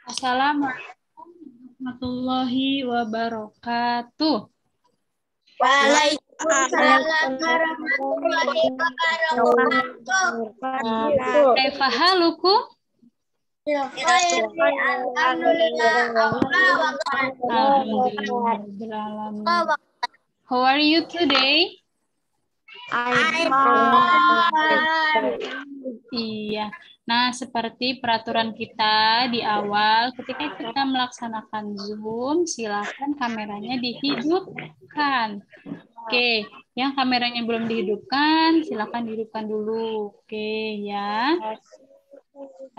Assalamualaikum warahmatullahi wabarakatuh. Waalaikumsalam warahmatullahi wabarakatuh. Kaifa halukum? Alhamdulillah. How are you today? Iya. Nah, seperti peraturan kita di awal, ketika kita melaksanakan Zoom, silakan kameranya dihidupkan. Oke, yang kameranya belum dihidupkan, silakan dihidupkan dulu. Oke, ya.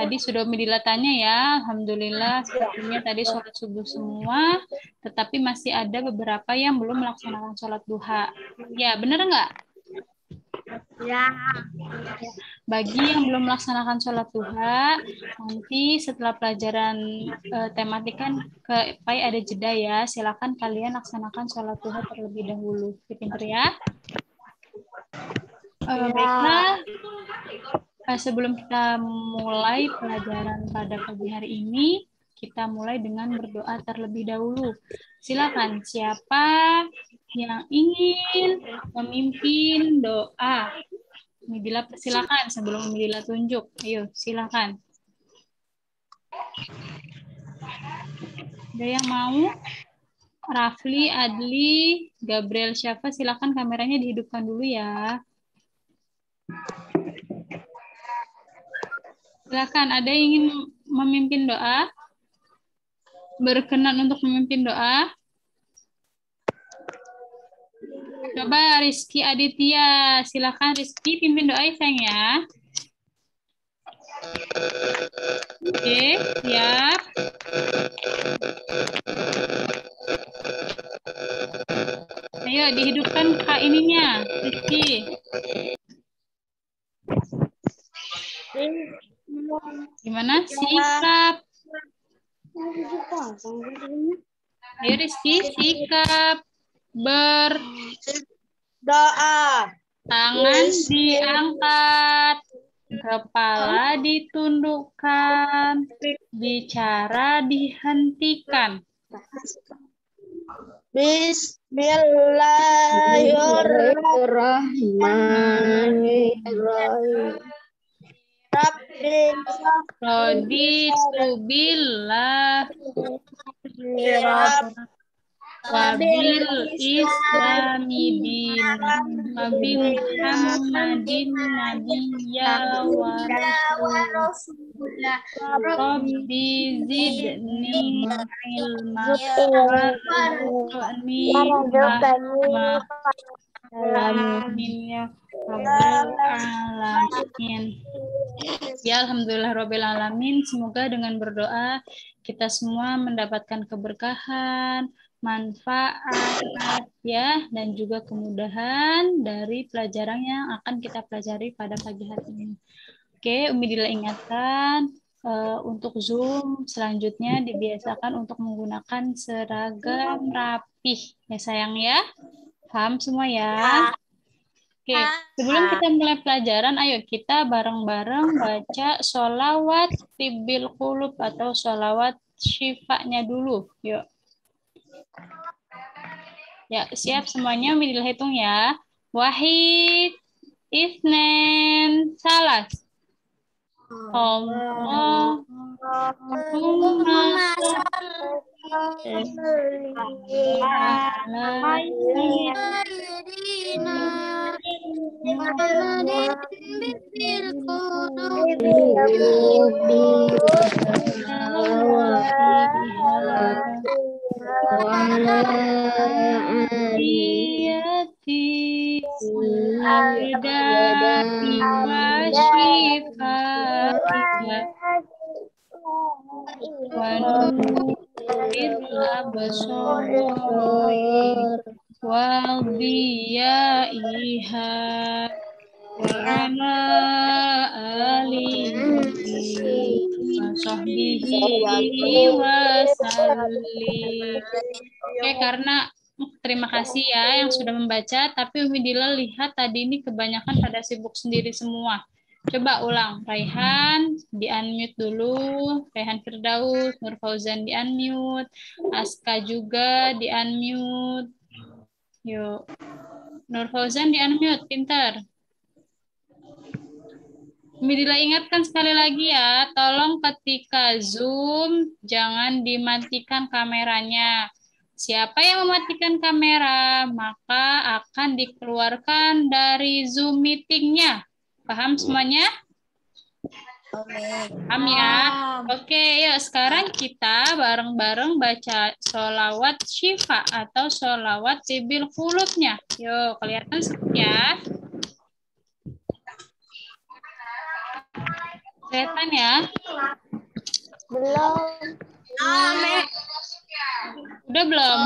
Tadi sudah tanya ya, Alhamdulillah sepertinya tadi sholat subuh semua, tetapi masih ada beberapa yang belum melaksanakan sholat duha. Ya, benar nggak? Ya. Bagi yang belum melaksanakan sholat duha, nanti setelah pelajaran tematika ke PAI ada jeda ya, silakan kalian laksanakan sholat duha terlebih dahulu. Pinter ya? Baiklah. Sebelum kita mulai pelajaran pada pagi hari ini, kita mulai dengan berdoa terlebih dahulu. Silakan, siapa yang ingin memimpin doa? Midila, silakan sebelum Midila tunjuk. Ayo, silakan. Ada yang mau? Rafli, Adli, Gabriel, Syafa, silakan kameranya dihidupkan dulu ya. Silakan, ada yang ingin memimpin doa? Berkenan untuk memimpin doa? Coba Rizky Aditya, silakan Rizky pimpin doa ya sayang ya. Oke, siap. Ayo dihidupkan kak ininya, Rizky. Gimana sikap? Ayo Rizky, sikap. Doa. Tangan diangkat. Kepala ditundukkan. Bicara dihentikan. Bismillahirrahmanirrahim. Raditu billah wabil islami dinan wabil muhammadin nabiyya wa rasulah rabbi zidni ilma warzuqni rahmah amin ya rabbal alamin. Ya, alhamdulillah rabbil alamin. Semoga dengan berdoa kita semua mendapatkan keberkahan, manfaat ya, dan juga kemudahan dari pelajaran yang akan kita pelajari pada pagi hari ini. Oke, Umi Dila ingatkan untuk Zoom selanjutnya dibiasakan untuk menggunakan seragam rapih ya sayang ya. Paham semua ya? Oke, sebelum kita mulai pelajaran, ayo kita bareng-bareng baca sholawat tibbil qulub atau sholawat syifanya dulu. Yuk. Ya, siap semuanya? Midil hitung ya. Wahid, isnen, salas. Allahumma walbiyaiha wa ala alihi wa sahbihi wa sallim. Oke, karena terima kasih ya yang sudah membaca, tapi Umi Dila lihat tadi ini kebanyakan pada sibuk sendiri semua. Coba ulang. Raihan di-unmute dulu. Raihan Firdaus, Nur Fauzan di-unmute. Aska juga di-unmute. Yuk. Nur Fauzan di-unmute, pintar. Midila ingatkan sekali lagi ya, tolong ketika Zoom jangan dimatikan kameranya. Siapa yang mematikan kamera, maka akan dikeluarkan dari Zoom meetingnya. Paham semuanya? Paham ya? Oke, yuk sekarang kita bareng-bareng baca sholawat syifa atau sholawat tibil qulubnya. Yuk, kelihatan ya? Kelihatan ya? Belum. Udah belum?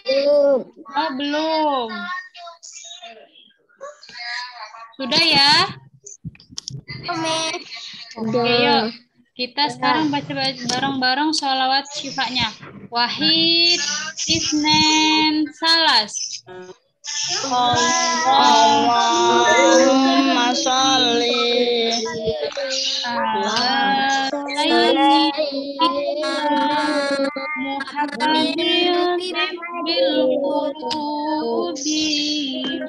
Belum. Oh, belum. Sudah ya? Oke, yuk. Kita sekarang baca bareng-bareng sholawat syifanya. Wahid, Isnen, Salas. Allahumma sholli ala sayyidina Muhammadin bil qulubi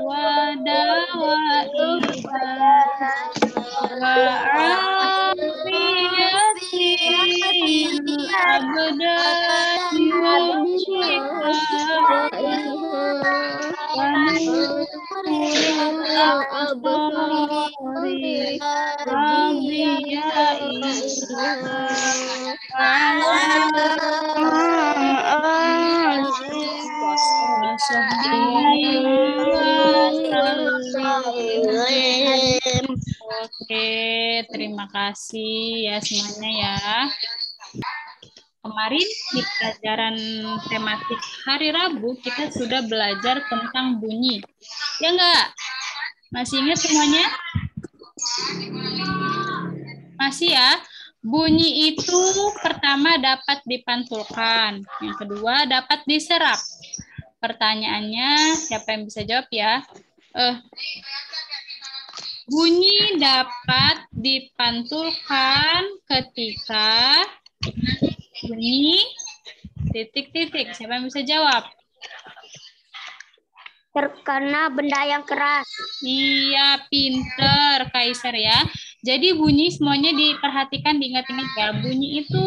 wa dawaiha wa afiyatil abdani wa shifai wa nuril absari wa Oke, terima kasih ya semuanya ya. Kemarin di pelajaran tematik hari Rabu kita sudah belajar tentang bunyi. Ya enggak? Masih ingat semuanya? Masih ya? Bunyi itu pertama dapat dipantulkan, yang kedua dapat diserap. Pertanyaannya, siapa yang bisa jawab ya? Bunyi dapat dipantulkan ketika bunyi titik-titik. Siapa yang bisa jawab? Terkena benda yang keras. Iya, pinter Kaisar ya. Jadi bunyi semuanya diperhatikan, diingat-ingat ya. Bunyi itu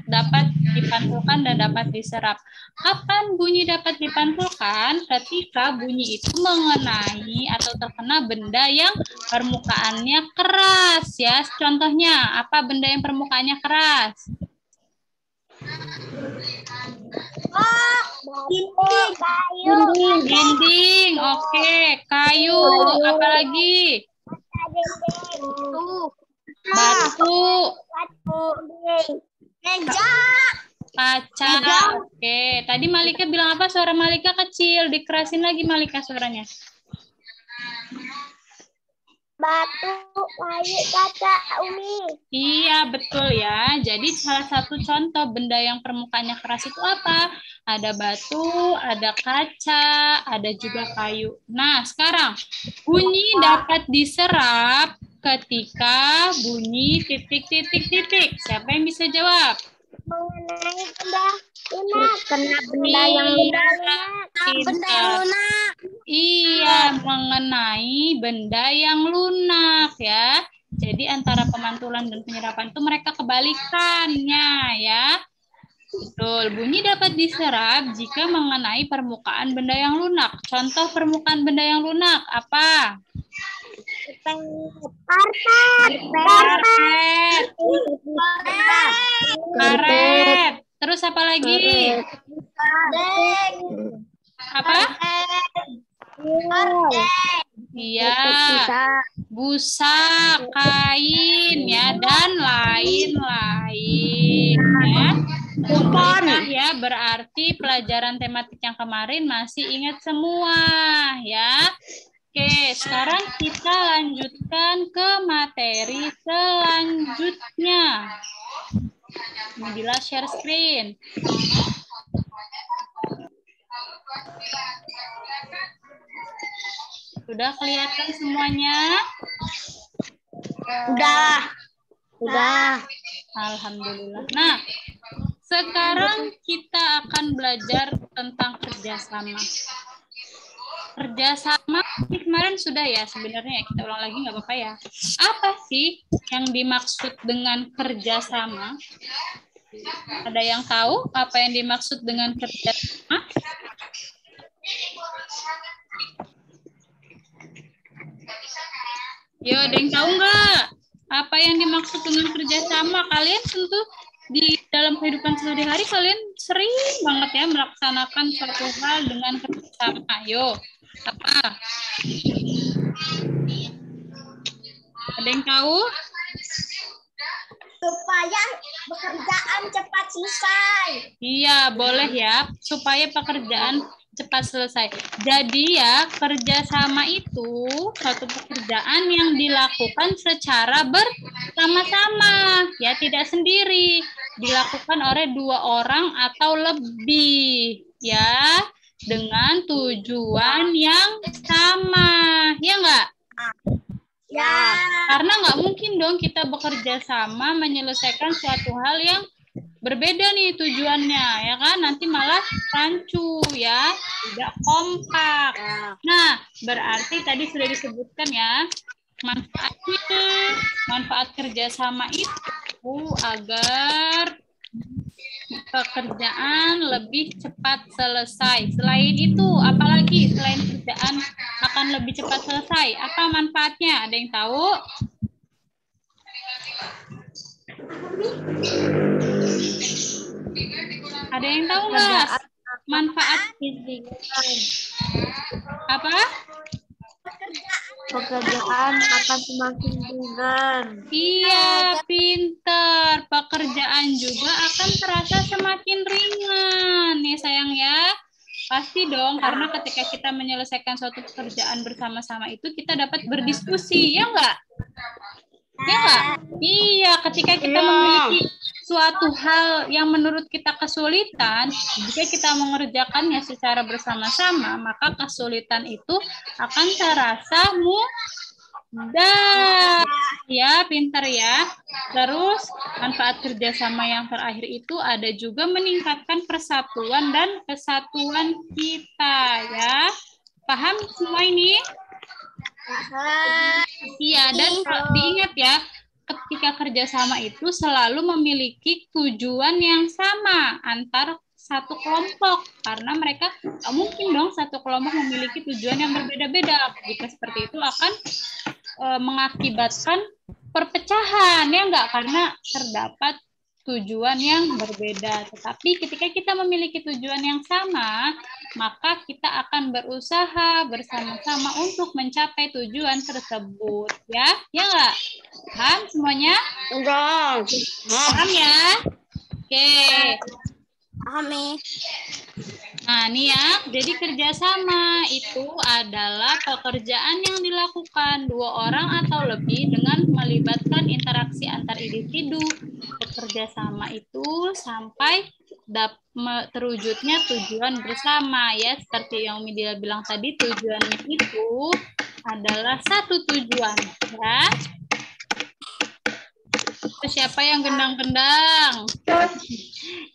dapat dipantulkan dan dapat diserap. Kapan bunyi dapat dipantulkan? Ketika bunyi itu mengenai atau terkena benda yang permukaannya keras ya. Contohnya, apa benda yang permukaannya keras? Dinding. Oke, kayu. Apalagi? Batu. Meja. Kaca. Oke, tadi Malika bilang apa? Suara Malika kecil. Dikerasin lagi Malika suaranya. Batu, kayu, kaca, Umi. Iya, betul ya. Jadi salah satu contoh benda yang permukaannya keras itu apa? Ada batu, ada kaca, ada juga kayu. Nah, sekarang bunyi dapat diserap ketika bunyi titik-titik-titik. Siapa yang bisa jawab? Mengenai benda lunak. Kena benda yang lunak. Benda yang lunak. Iya, mengenai benda yang lunak ya. Jadi antara pemantulan dan penyerapan itu mereka kebalikannya ya. Betul, bunyi dapat diserap jika mengenai permukaan benda yang lunak. Contoh permukaan benda yang lunak apa? Karpet. Karet. Terus apa lagi? Apa? Iya, busa, kain ya, dan lain-lain ya. Nah, ya, berarti pelajaran tematik yang kemarin masih ingat semua ya. Oke, sekarang kita lanjutkan ke materi selanjutnya. Bila share screen. Sudah kelihatan semuanya? Udah. Alhamdulillah. Nah, sekarang kita akan belajar tentang kerjasama. Kerjasama ini kemarin sudah ya sebenarnya, kita ulang lagi nggak apa-apa ya. Apa sih yang dimaksud dengan kerjasama? Ada yang tahu apa yang dimaksud dengan kerjasama? Yo, ada yang tahu nggak? Apa yang dimaksud dengan kerjasama? Kalian tentu di dalam kehidupan sehari-hari kalian sering banget ya melaksanakan suatu hal dengan kerjasama. Ayo, apa? Ada yang tahu? Supaya pekerjaan cepat selesai. Iya, boleh ya. Supaya pekerjaan cepat selesai. Jadi ya, kerjasama itu suatu pekerjaan yang dilakukan secara bersama-sama. Ya, tidak sendiri. Dilakukan oleh 2 orang atau lebih. Ya, dengan tujuan yang sama. Ya nggak? Ya. Karena nggak mungkin dong kita bekerja sama menyelesaikan suatu hal yang berbeda nih tujuannya, ya kan? Nanti malah rancu ya, tidak kompak. Nah, berarti tadi sudah disebutkan ya, manfaat kerjasama itu agar pekerjaan lebih cepat selesai. Selain itu, apalagi selain kerjaan akan lebih cepat selesai, apa manfaatnya? Ada yang tahu? Ada yang tahu nggak? Manfaat apa? Pekerjaan akan semakin ringan. Iya, pinter. Pekerjaan juga akan terasa semakin ringan. Ya sayang ya. Pasti dong, karena ketika kita menyelesaikan suatu pekerjaan bersama-sama itu kita dapat berdiskusi, ya enggak? Ya enggak? Iya, ketika kita memiliki suatu hal yang menurut kita kesulitan, jika kita mengerjakannya secara bersama-sama, maka kesulitan itu akan terasa mudah. Ya, pintar ya. Terus, manfaat kerjasama yang terakhir itu ada juga meningkatkan persatuan dan kesatuan kita, ya. Paham semua ini? Iya, dan diingat ya, ketika kerjasama itu selalu memiliki tujuan yang sama antar satu kelompok, karena mereka mungkin dong satu kelompok memiliki tujuan yang berbeda-beda. Jika seperti itu akan mengakibatkan perpecahan, ya enggak? Karena terdapat tujuan yang berbeda. Tetapi ketika kita memiliki tujuan yang sama, maka kita akan berusaha bersama-sama untuk mencapai tujuan tersebut. Ya enggak? Paham semuanya? Enggak. Paham ya? Oke. Paham nih. Nah, nih ya, jadi kerjasama itu adalah pekerjaan yang dilakukan 2 orang atau lebih dengan melibatkan interaksi antar individu. Bekerjasama itu sampai terwujudnya tujuan bersama, ya. Seperti yang Midila bilang tadi, tujuannya itu adalah satu tujuan, ya. Itu siapa yang gendang-gendang?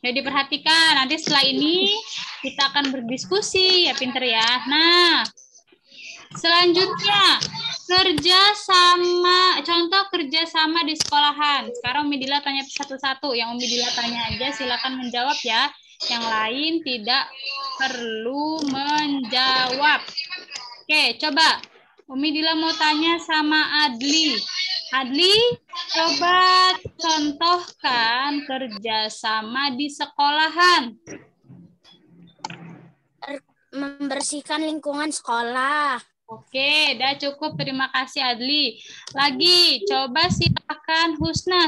Jadi perhatikan, nanti setelah ini kita akan berdiskusi, ya pinter ya. Nah, selanjutnya kerjasama, contoh kerjasama di sekolahan. Sekarang Umi Dila tanya satu-satu, yang Umi Dila tanya aja silakan menjawab ya. Yang lain tidak perlu menjawab. Oke, coba Umi Dila mau tanya sama Adli. Adli, coba contohkan kerjasama di sekolahan. Membersihkan lingkungan sekolah. Oke, udah cukup. Terima kasih Adli. Lagi, coba silakan Husna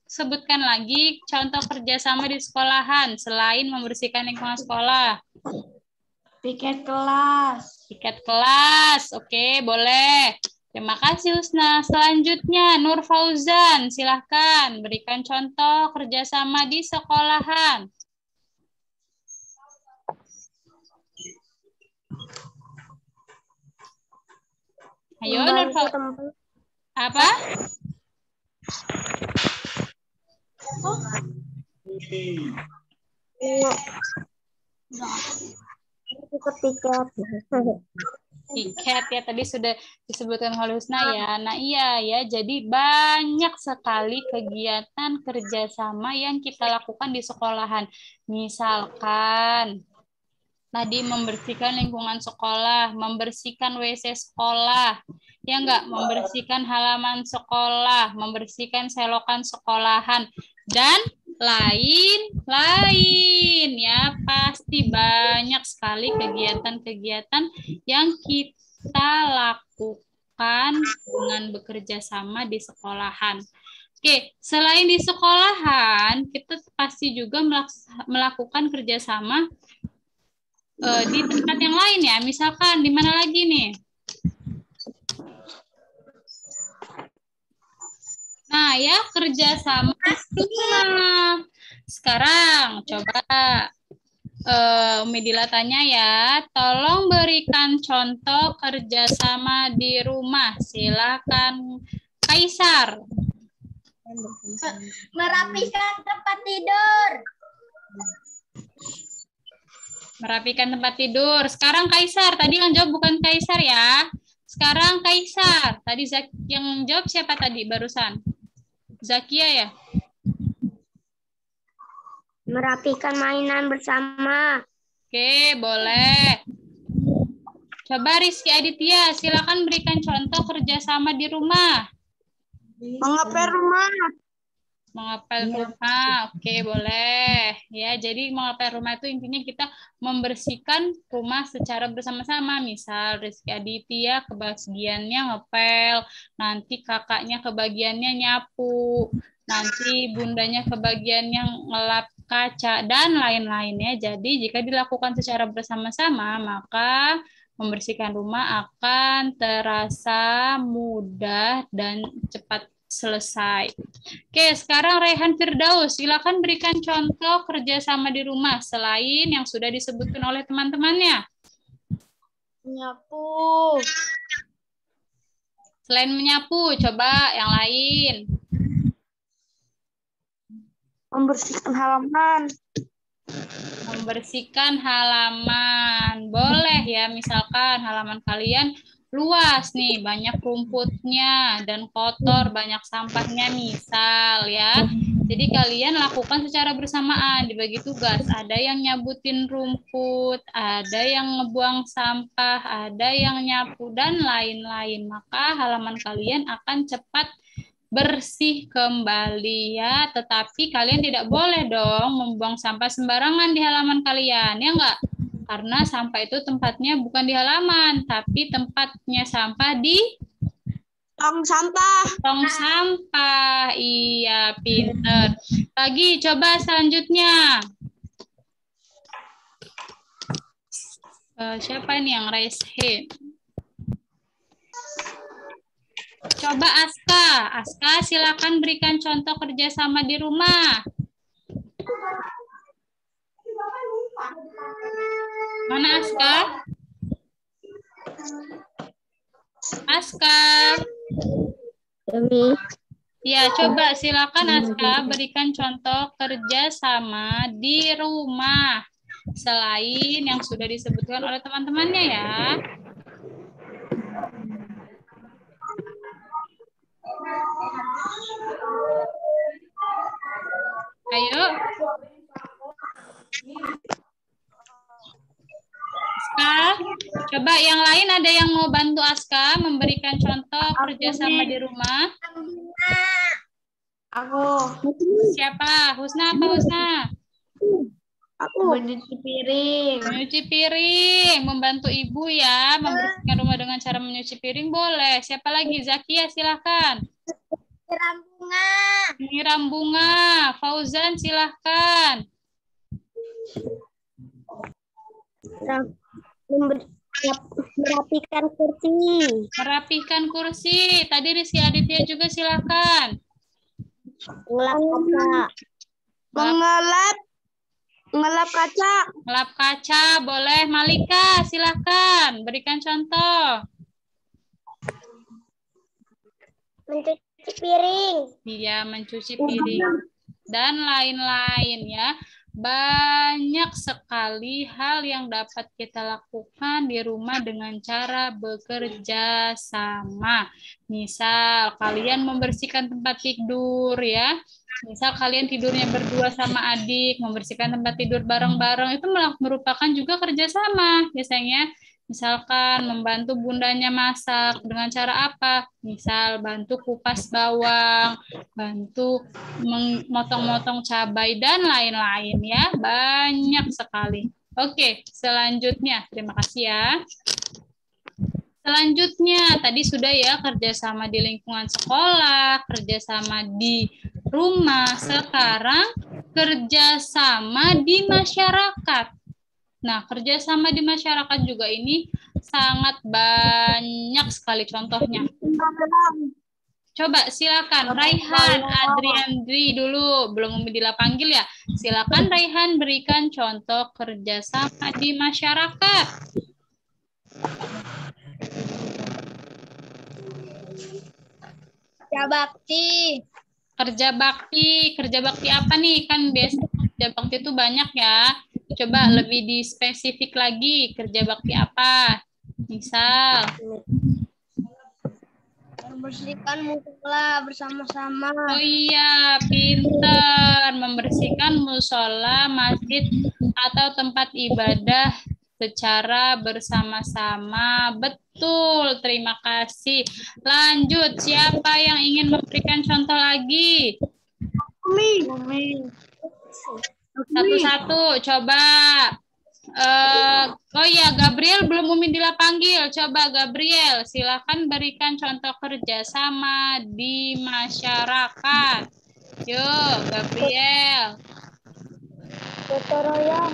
sebutkan lagi contoh kerjasama di sekolahan selain membersihkan lingkungan sekolah. Piket kelas. Piket kelas, oke, boleh. Terima kasih Husna. Selanjutnya Nur Fauzan, silahkan berikan contoh kerjasama di sekolahan. Ayo, Nurfa. Apa? Ketika Tiket ya tadi sudah disebutkan oleh Husna ya. Nah iya ya, jadi banyak sekali kegiatan kerjasama yang kita lakukan di sekolahan. Misalkan tadi membersihkan lingkungan sekolah, membersihkan WC sekolah, ya enggak, membersihkan halaman sekolah, membersihkan selokan sekolahan, dan lain-lain ya. Pasti banyak sekali kegiatan-kegiatan yang kita lakukan dengan bekerja sama di sekolahan. Oke, selain di sekolahan, kita pasti juga melakukan kerjasama di tempat yang lain ya. Misalkan di mana lagi nih? Nah ya, kerjasama di rumah. Sekarang coba Umi Dila tanya ya, tolong berikan contoh kerjasama di rumah. Silakan Kaisar. merapikan tempat tidur. Merapikan tempat tidur. Sekarang Kaisar. Tadi yang jawab bukan Kaisar ya. Sekarang Kaisar. Tadi yang jawab siapa tadi barusan? Zakia ya? Merapikan mainan bersama. Oke, boleh. Coba Rizky Aditya, silakan berikan contoh kerjasama di rumah. Mengepel rumah. Mengepel rumah, oke boleh. Ya, jadi mengepel rumah itu intinya kita membersihkan rumah secara bersama-sama. Misal Rizky Aditya kebagiannya ngepel, nanti kakaknya kebagiannya nyapu, nanti bundanya kebagiannya ngelap kaca, dan lain-lainnya. Jadi jika dilakukan secara bersama-sama, maka membersihkan rumah akan terasa mudah dan cepat selesai. Oke, sekarang Rehan Firdaus, silakan berikan contoh kerjasama di rumah selain yang sudah disebutkan oleh teman-temannya. Menyapu. Selain menyapu, coba yang lain. Membersihkan halaman. Membersihkan halaman. Boleh ya, misalkan halaman kalian luas nih, banyak rumputnya dan kotor, banyak sampahnya misal ya. Jadi kalian lakukan secara bersamaan, dibagi tugas. Ada yang nyabutin rumput, ada yang ngebuang sampah, ada yang nyapu, dan lain-lain. Maka halaman kalian akan cepat bersih kembali ya. Tetapi kalian tidak boleh dong membuang sampah sembarangan di halaman kalian, ya enggak? Karena sampah itu tempatnya bukan di halaman, tapi tempatnya sampah di Tong sampah. tong sampah. Iya, pinter. Lagi, coba selanjutnya. Siapa ini yang raise hand? Coba Aska. Aska, silakan berikan contoh kerjasama di rumah. Mana Aska? Aska. Ya, coba silakan Aska berikan contoh kerjasama di rumah selain yang sudah disebutkan oleh teman-temannya ya. Ayo. Aska, coba yang lain ada yang mau bantu Aska memberikan contoh kerjasama di rumah? Aku. Siapa? Husna apa Husna? Aku. Mencuci piring. Menyuci piring, membantu ibu ya, membersihkan rumah dengan cara menyuci piring boleh. Siapa lagi? Zakia, silakan. Menyiram bunga. Menyiram bunga. Fauzan, silakan. Merapikan kursi. Merapikan kursi. Tadi Rizky Aditya juga silakan. Ngelap kaca. Ngelap kaca. Ngelap kaca, boleh. Malika, silakan. Berikan contoh. Mencuci piring. Iya, mencuci piring. Dan lain-lain ya. Banyak sekali hal yang dapat kita lakukan di rumah dengan cara bekerja sama. Misal, kalian membersihkan tempat tidur ya. Misal kalian tidurnya berdua sama adik, membersihkan tempat tidur bareng-bareng, itu merupakan juga kerjasama biasanya. Misalkan membantu bundanya masak dengan cara apa? Misal bantu kupas bawang, bantu memotong-motong cabai, dan lain-lain ya. Banyak sekali. Oke, selanjutnya. Terima kasih ya. Selanjutnya, tadi sudah ya kerjasama di lingkungan sekolah, kerjasama di rumah. Sekarang kerjasama di masyarakat. Nah, kerjasama di masyarakat juga ini sangat banyak sekali contohnya. Coba silakan Raihan, Adriandri dulu, belum Umidila panggil ya. Silakan Raihan berikan contoh kerjasama di masyarakat. Kerja bakti. Kerja bakti apa nih? Kan biasa kerja bakti itu banyak ya. Coba lebih dispesifik lagi, kerja bakti apa? Misal Membersihkan musola bersama-sama. Oh iya, pintar. Membersihkan musola, masjid, atau tempat ibadah secara bersama-sama. Betul, terima kasih. Lanjut, siapa yang ingin memberikan contoh lagi? Umi. Satu-satu, coba. Oh iya, Gabriel belum Umidila panggil. Coba Gabriel, silakan berikan contoh kerjasama di masyarakat. Yuk, Gabriel. Gotong royong.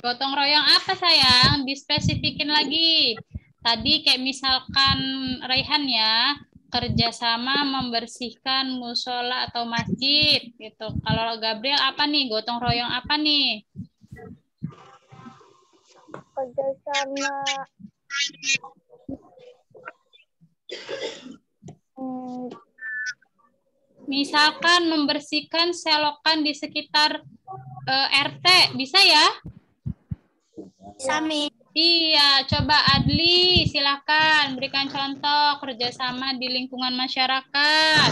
Gotong royong apa sayang? Dispesifikin lagi. Tadi kayak misalkan Raihan ya, kerjasama membersihkan musola atau masjid gitu. Kalau Gabriel apa nih? Gotong royong apa nih? Kerjasama misalkan membersihkan selokan di sekitar RT, bisa ya? Sami. Iya, coba Adli, silakan berikan contoh kerjasama di lingkungan masyarakat.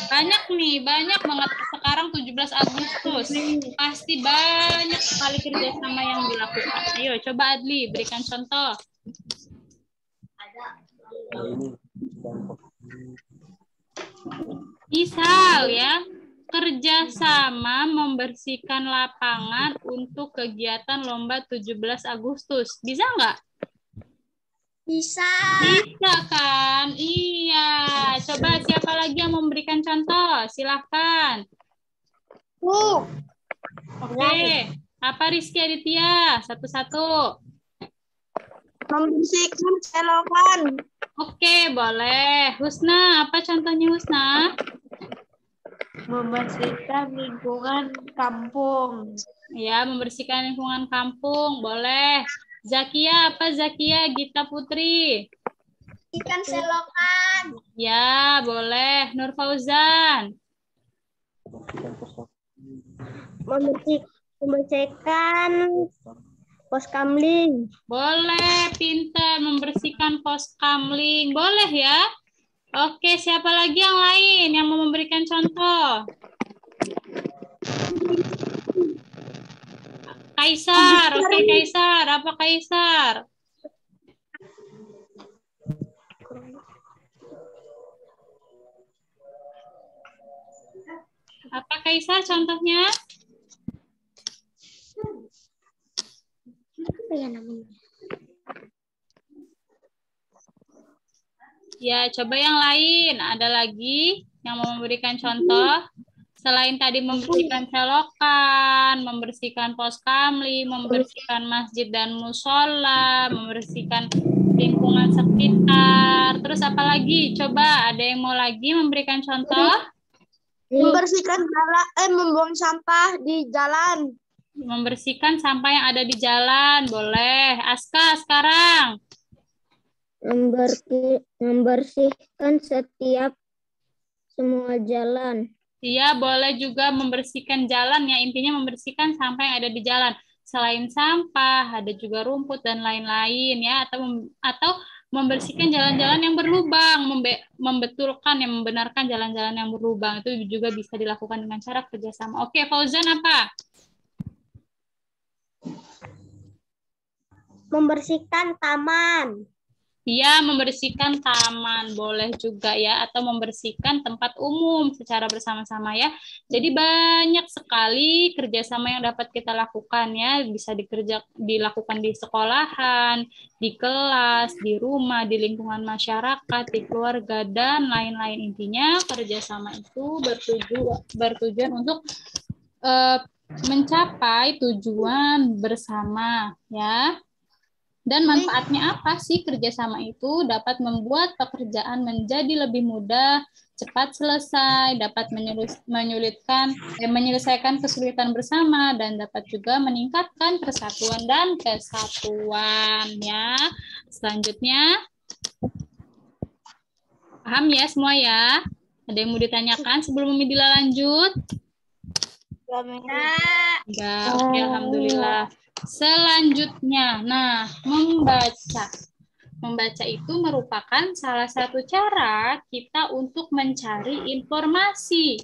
Banyak nih, banyak banget. Sekarang 17 Agustus. Pasti banyak sekali kerjasama yang dilakukan. Ayo, coba Adli, berikan contoh. Misal ya, kerjasama membersihkan lapangan untuk kegiatan lomba 17 Agustus. Bisa nggak? Bisa. Bisa kan? Iya. Coba siapa lagi yang memberikan contoh? Silahkan. Oke. Apa Rizky Aditya? Satu-satu. Membersihkan selokan. Oke, boleh. Husna, apa contohnya Husna? Membersihkan lingkungan kampung. Ya, membersihkan lingkungan kampung. Boleh. Zakia, apa Zakia? Gita Putri. Ikan selokan. Ya, boleh. Nur Fauzan. Membersihkan pos kamling. Boleh, pintar. Membersihkan pos kamling. Boleh ya? Oke, siapa lagi yang lain yang mau memberikan contoh? Kaisar. Oke, Kaisar. Apa Kaisar? Apa Kaisar contohnya? Apa ya namanya? Ya, coba yang lain. Ada lagi yang mau memberikan contoh? Selain tadi membersihkan selokan, membersihkan pos kamling, membersihkan masjid dan musola, membersihkan lingkungan sekitar. Terus apa lagi? Coba ada yang mau lagi memberikan contoh? Membersihkan jalan, membuang sampah di jalan. Membersihkan sampah yang ada di jalan. Boleh. Aska sekarang. Membersihkan setiap semua jalan. Iya, boleh juga membersihkan jalan ya. Intinya membersihkan sampah yang ada di jalan. Selain sampah, ada juga rumput dan lain-lain ya. Atau membersihkan jalan-jalan yang berlubang, membetulkan yang membenarkan jalan-jalan yang berlubang. Itu juga bisa dilakukan dengan cara kerjasama. Oke, Fauzan apa? Membersihkan taman. Iya, membersihkan taman boleh juga ya, atau membersihkan tempat umum secara bersama-sama ya. Jadi banyak sekali kerjasama yang dapat kita lakukan ya, bisa dilakukan di sekolahan, di kelas, di rumah, di lingkungan masyarakat, di keluarga dan lain-lain. Intinya kerjasama itu bertujuan untuk mencapai tujuan bersama ya. Dan manfaatnya apa sih kerjasama itu? Dapat membuat pekerjaan menjadi lebih mudah, cepat selesai, dapat menyelesaikan kesulitan bersama, dan dapat juga meningkatkan persatuan dan kesatuan. Ya, selanjutnya, paham ya semua ya? Ada yang mau ditanyakan sebelum Midila lanjut? Enggak, oke, alhamdulillah. Selanjutnya, nah, membaca. Membaca itu merupakan salah satu cara kita untuk mencari informasi.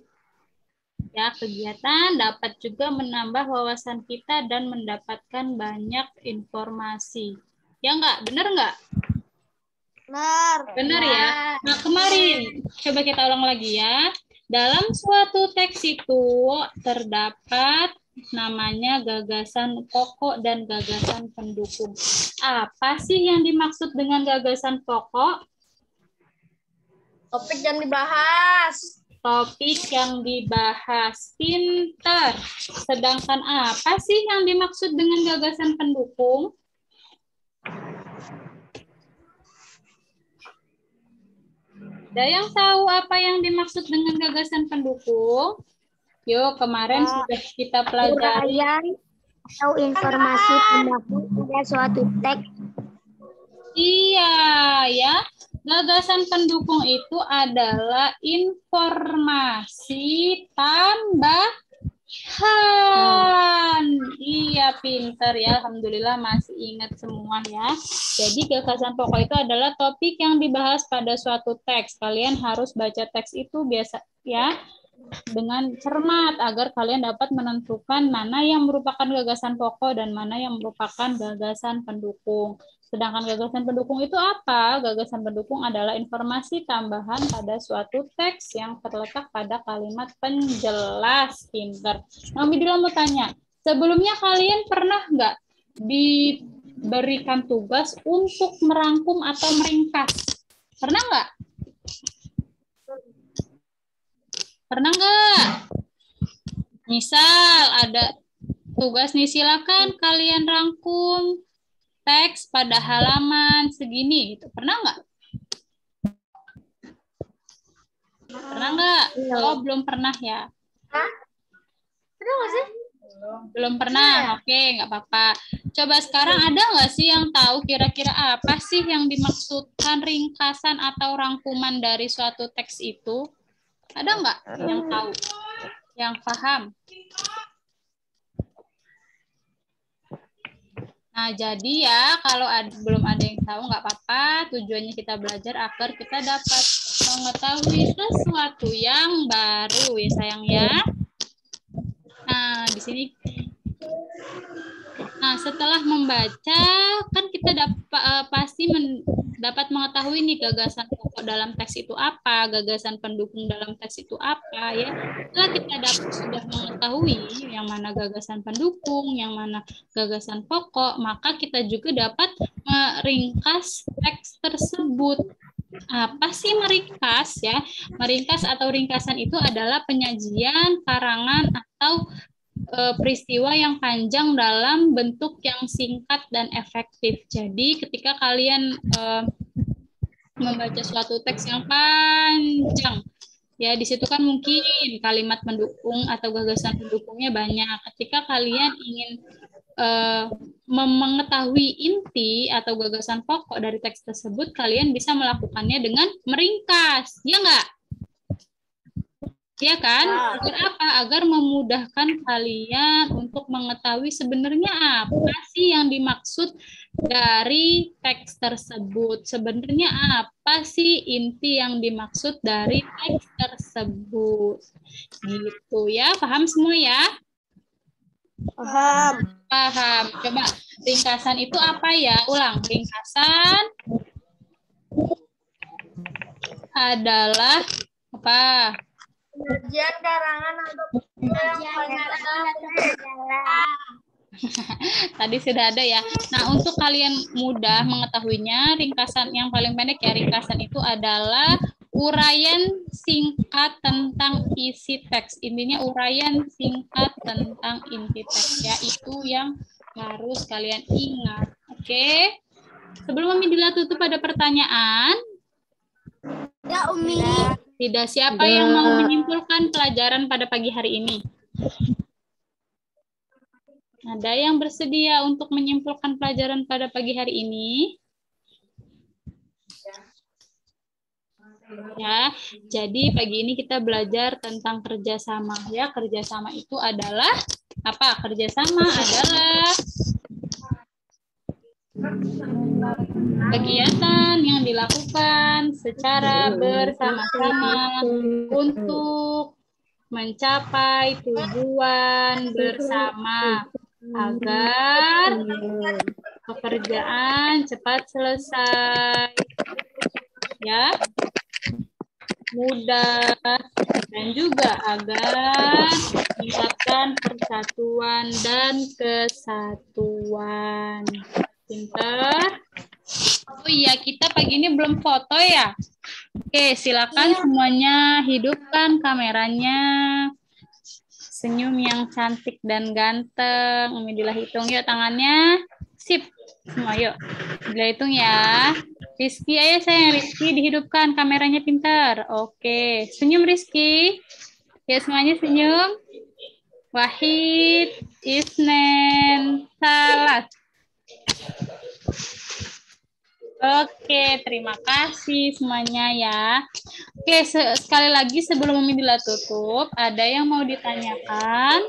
Ya, kegiatan dapat juga menambah wawasan kita dan mendapatkan banyak informasi. Ya enggak? Benar enggak? Benar. Benar ya? Nah, kemarin, coba kita ulang lagi ya. Dalam suatu teks itu terdapat namanya gagasan pokok dan gagasan pendukung. Apa sih yang dimaksud dengan gagasan pokok? Topik yang dibahas. Topik yang dibahas. Pinter. Sedangkan apa sih yang dimaksud dengan gagasan pendukung? Ada yang tahu apa yang dimaksud dengan gagasan pendukung? Yuk, kemarin sudah kita pelajari. Uraian atau informasi pendukung pada suatu teks. Iya, ya. Gagasan pendukung itu adalah informasi tambahan. Iya, pinter ya. Alhamdulillah masih ingat semua ya. Jadi gagasan pokok itu adalah topik yang dibahas pada suatu teks. Kalian harus baca teks itu biasa ya, dengan cermat agar kalian dapat menentukan mana yang merupakan gagasan pokok dan mana yang merupakan gagasan pendukung. Sedangkan gagasan pendukung itu apa? Gagasan pendukung adalah informasi tambahan pada suatu teks yang terletak pada kalimat penjelas. Pinter. Nah, Midila mau tanya, sebelumnya kalian pernah nggak diberikan tugas untuk merangkum atau meringkas? Pernah nggak? Pernah nggak? Misal ada tugas nih, silakan kalian rangkum teks pada halaman segini gitu. Pernah nggak? Pernah nggak? Oh, belum pernah ya? Pernah nggak sih? Belum pernah. Oke, nggak apa-apa. Coba sekarang ada nggak sih yang tahu kira-kira apa sih yang dimaksudkan ringkasan atau rangkuman dari suatu teks itu? Ada nggak yang tahu? Yang paham? Nah, jadi ya, kalau belum ada yang tahu, nggak apa-apa. Tujuannya kita belajar agar kita dapat mengetahui sesuatu yang baru, ya sayang ya. Nah, di sini. Nah, setelah membaca, kan kita pasti dapat mengetahui nih gagasan pokok dalam teks itu apa, gagasan pendukung dalam teks itu apa, ya. Setelah kita sudah mengetahui yang mana gagasan pendukung, yang mana gagasan pokok, maka kita juga dapat meringkas teks tersebut. Apa sih meringkas ya? Meringkas atau ringkasan itu adalah penyajian, karangan, atau peristiwa yang panjang dalam bentuk yang singkat dan efektif. Jadi ketika kalian membaca suatu teks yang panjang, Ya, di situ kan mungkin kalimat mendukung atau gagasan pendukungnya banyak. Ketika kalian ingin mengetahui inti atau gagasan pokok dari teks tersebut, kalian bisa melakukannya dengan meringkas. Ya nggak? Ya kan? Agar apa? Agar memudahkan kalian untuk mengetahui sebenarnya apa sih yang dimaksud dari teks tersebut. Sebenarnya apa sih inti yang dimaksud dari teks tersebut. Gitu ya. Paham semua ya? Paham. Paham. Coba ringkasan itu apa ya? Ulang. Ringkasan adalah apa? Penyajian karangan atau Tadi sudah ada ya. Nah, untuk kalian mudah mengetahuinya, ringkasan yang paling pendek ya, ringkasan itu adalah uraian singkat tentang isi teks. Intinya uraian singkat tentang inti teks ya, itu yang harus kalian ingat. Oke. Sebelum Umi Dila tutup, ada pertanyaan? Ya, Umi. Tidak, siapa yang mau menyimpulkan pelajaran pada pagi hari ini? Ada yang bersedia untuk menyimpulkan pelajaran pada pagi hari ini? Ya, jadi pagi ini kita belajar tentang kerjasama. Ya, kerjasama itu adalah apa? Kerjasama adalah kegiatan yang dilakukan secara bersama-sama untuk mencapai tujuan bersama agar pekerjaan cepat selesai. Ya, mudah, dan juga agar meningkatkan persatuan dan kesatuan. Pintar. Oh iya, kita pagi ini belum foto ya. Oke, silakan semuanya hidupkan kameranya. Senyum yang cantik dan ganteng. Umi Dila hitung yuk tangannya. Sip. Semua yuk. Dila hitung ya. Rizky, ayo sayang Rizky dihidupkan kameranya pintar. Oke, senyum Rizky. Ya semuanya senyum. Wahid, Isnen, Salas. Oke, terima kasih semuanya ya. Oke, sekali lagi sebelum Umi Dila tutup, ada yang mau ditanyakan?